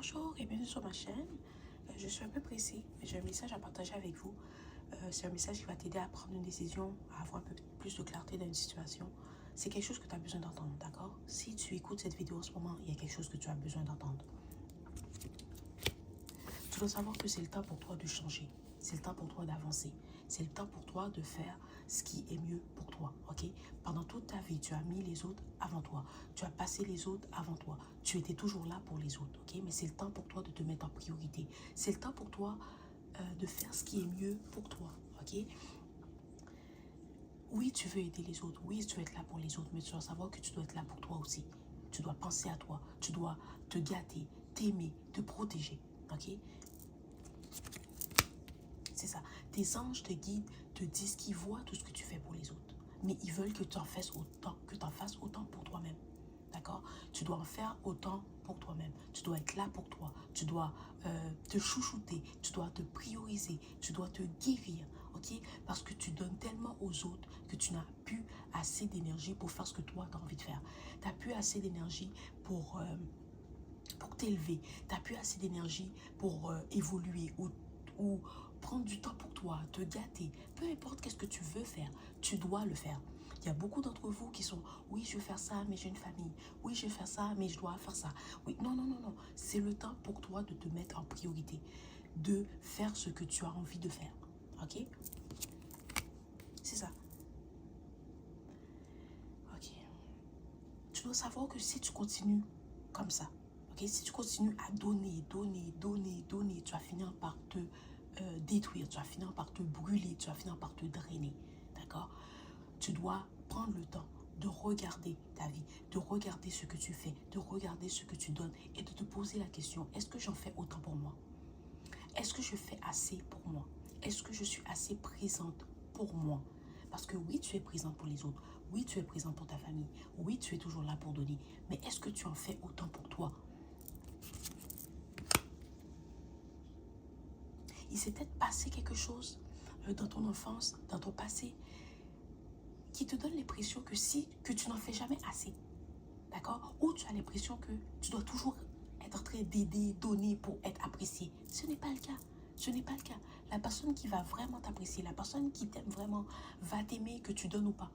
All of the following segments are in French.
Bonjour et bienvenue sur ma chaîne. Je suis un peu pressée, mais j'ai un message à partager avec vous. C'est un message qui va t'aider à prendre une décision, à avoir un peu plus de clarté dans une situation. C'est quelque chose que tu as besoin d'entendre, d'accord? Si tu écoutes cette vidéo en ce moment, il y a quelque chose que tu as besoin d'entendre. Tu dois savoir que c'est le temps pour toi de changer. C'est le temps pour toi d'avancer. C'est le temps pour toi de faire ce qui est mieux pour toi, ok? Pendant toute ta vie, tu as mis les autres avant toi. Tu as passé les autres avant toi. Tu étais toujours là pour les autres, ok? Mais c'est le temps pour toi de te mettre en priorité. C'est le temps pour toi de faire ce qui est mieux pour toi, ok? Oui, tu veux aider les autres. Oui, tu veux être là pour les autres. Mais tu dois savoir que tu dois être là pour toi aussi. Tu dois penser à toi. Tu dois te gâter, t'aimer, te protéger, ok? C'est ça. Tes anges te guident, te disent qu'ils voient tout ce que tu fais pour les autres. Mais ils veulent que tu en fasses autant pour toi-même. D'accord? Tu dois en faire autant pour toi-même. Tu dois être là pour toi. Tu dois te chouchouter. Tu dois te prioriser. Tu dois te guérir. Ok? Parce que tu donnes tellement aux autres que tu n'as plus assez d'énergie pour faire ce que toi, tu as envie de faire. Tu n'as plus assez d'énergie pour t'élever. Tu n'as plus assez d'énergie pour évoluer ou prendre du temps pour toi, te gâter. Peu importe qu'est-ce que tu veux faire, tu dois le faire. Il y a beaucoup d'entre vous qui sont, oui, je veux faire ça, mais j'ai une famille. Oui, je veux faire ça, mais je dois faire ça. Oui, non, non, non, non. C'est le temps pour toi de te mettre en priorité, de faire ce que tu as envie de faire. Ok? C'est ça. Ok. Tu dois savoir que si tu continues comme ça, ok, si tu continues à donner, tu vas finir par te détruire, tu vas finir par te brûler, tu vas finir par te drainer. D'accord? Tu dois prendre le temps de regarder ta vie, de regarder ce que tu fais, de regarder ce que tu donnes et de te poser la question, est-ce que j'en fais autant pour moi? Est-ce que je fais assez pour moi? Est-ce que je suis assez présente pour moi? Parce que oui, tu es présent pour les autres. Oui, tu es présent pour ta famille. Oui, tu es toujours là pour donner. Mais est-ce que tu en fais autant pour toi? Il s'est peut-être passé quelque chose dans ton enfance, dans ton passé, qui te donne l'impression que tu n'en fais jamais assez. D'accord? Ou tu as l'impression que tu dois toujours être en train d'aider, donner pour être apprécié. Ce n'est pas le cas. Ce n'est pas le cas. La personne qui va vraiment t'apprécier, la personne qui t'aime vraiment, va t'aimer que tu donnes ou pas.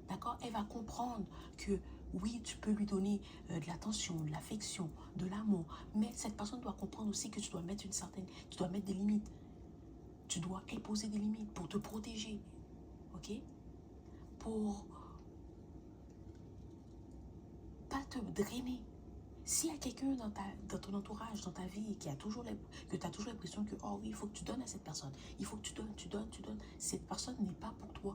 D'accord? Elle va comprendre que oui, tu peux lui donner de l'attention, de l'affection, de l'amour. Mais cette personne doit comprendre aussi que tu dois mettre tu dois mettre des limites. Tu dois imposer des limites pour te protéger. Ok? Pour pas te drainer. S'il y a quelqu'un dans ton entourage, dans ta vie, que tu as toujours l'impression que, oh oui, il faut que tu donnes à cette personne, il faut que tu donnes, cette personne n'est pas pour toi.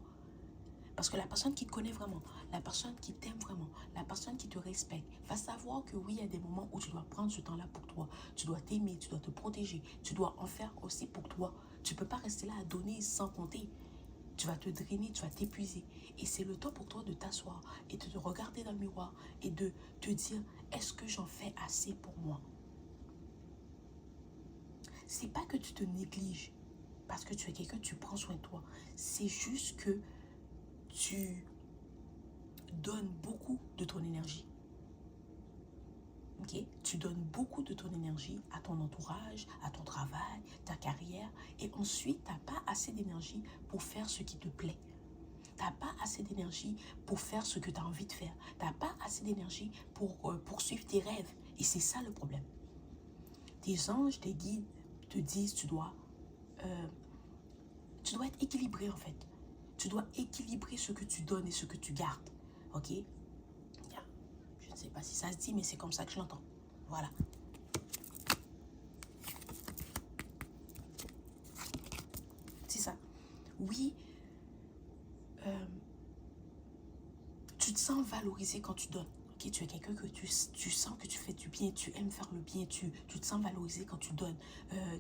Parce que la personne qui te connaît vraiment, la personne qui t'aime vraiment, la personne qui te respecte, va savoir que oui, il y a des moments où tu dois prendre ce temps-là pour toi. Tu dois t'aimer, tu dois te protéger, tu dois en faire aussi pour toi. Tu ne peux pas rester là à donner sans compter. Tu vas te drainer, tu vas t'épuiser. Et c'est le temps pour toi de t'asseoir et de te regarder dans le miroir et de te dire, est-ce que j'en fais assez pour moi? C'est pas que tu te négliges parce que tu es quelqu'un, tu prends soin de toi. C'est juste que tu donnes beaucoup de ton énergie. Okay? Tu donnes beaucoup de ton énergie à ton entourage, à ton travail, ta carrière. Et ensuite, tu n'as pas assez d'énergie pour faire ce qui te plaît. Tu n'as pas assez d'énergie pour faire ce que tu as envie de faire. Tu n'as pas assez d'énergie pour poursuivre tes rêves. Et c'est ça le problème. Tes anges, tes guides te disent tu dois être équilibré en fait. Tu dois équilibrer ce que tu donnes et ce que tu gardes. Ok? Je ne sais pas si ça se dit, mais c'est comme ça que je l'entends. Voilà. C'est ça. Oui, tu te sens valorisé quand tu donnes. Okay? Tu es quelqu'un que tu sens que tu fais du bien, tu aimes faire le bien, tu te sens valorisé quand tu donnes.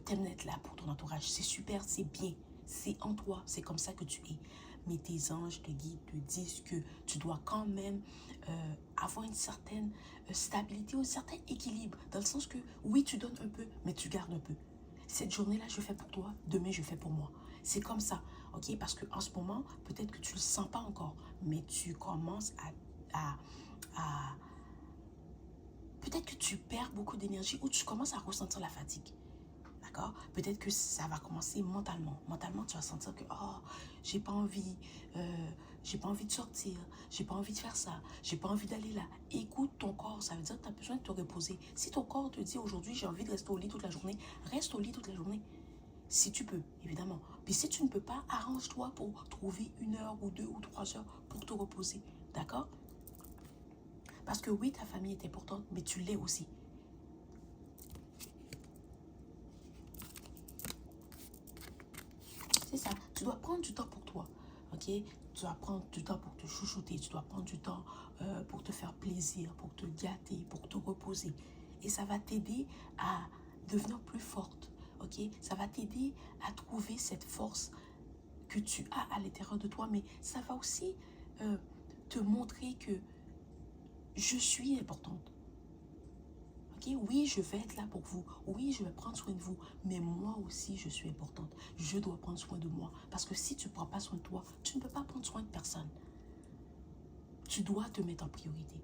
Tu aimes être là pour ton entourage. C'est super, c'est bien. C'est en toi, c'est comme ça que tu es. Mais tes anges, tes guides te disent que tu dois quand même avoir une certaine stabilité ou un certain équilibre. Dans le sens que, oui, tu donnes un peu, mais tu gardes un peu. Cette journée-là, je fais pour toi, demain, je fais pour moi. C'est comme ça, ok? Parce qu'en ce moment, peut-être que tu ne le sens pas encore, mais tu commences à peut-être que tu perds beaucoup d'énergie ou tu commences à ressentir la fatigue. D'accord? Peut-être que ça va commencer mentalement. Mentalement, tu vas sentir que oh, j'ai pas envie, j'ai pas envie de sortir, j'ai pas envie de faire ça, j'ai pas envie d'aller là. Écoute ton corps, ça veut dire que tu as besoin de te reposer. Si ton corps te dit aujourd'hui j'ai envie de rester au lit toute la journée, reste au lit toute la journée. Si tu peux, évidemment. Puis si tu ne peux pas, arrange-toi pour trouver 1 heure ou 2 ou 3 heures pour te reposer. D'accord? Parce que oui, ta famille est importante, mais tu l'es aussi. C'est ça. Tu dois prendre du temps pour toi. Ok? Tu dois prendre du temps pour te chouchouter. Tu dois prendre du temps pour te faire plaisir, pour te gâter, pour te reposer. Et ça va t'aider à devenir plus forte. Ok? Ça va t'aider à trouver cette force que tu as à l'intérieur de toi. Mais ça va aussi te montrer que je suis importante. Okay? Oui, je vais être là pour vous. Oui, je vais prendre soin de vous. Mais moi aussi, je suis importante. Je dois prendre soin de moi. Parce que si tu ne prends pas soin de toi, tu ne peux pas prendre soin de personne. Tu dois te mettre en priorité.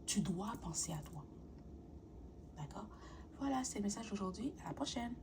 Tu dois penser à toi. D'accord? Voilà, c'est le message d'aujourd'hui. À la prochaine.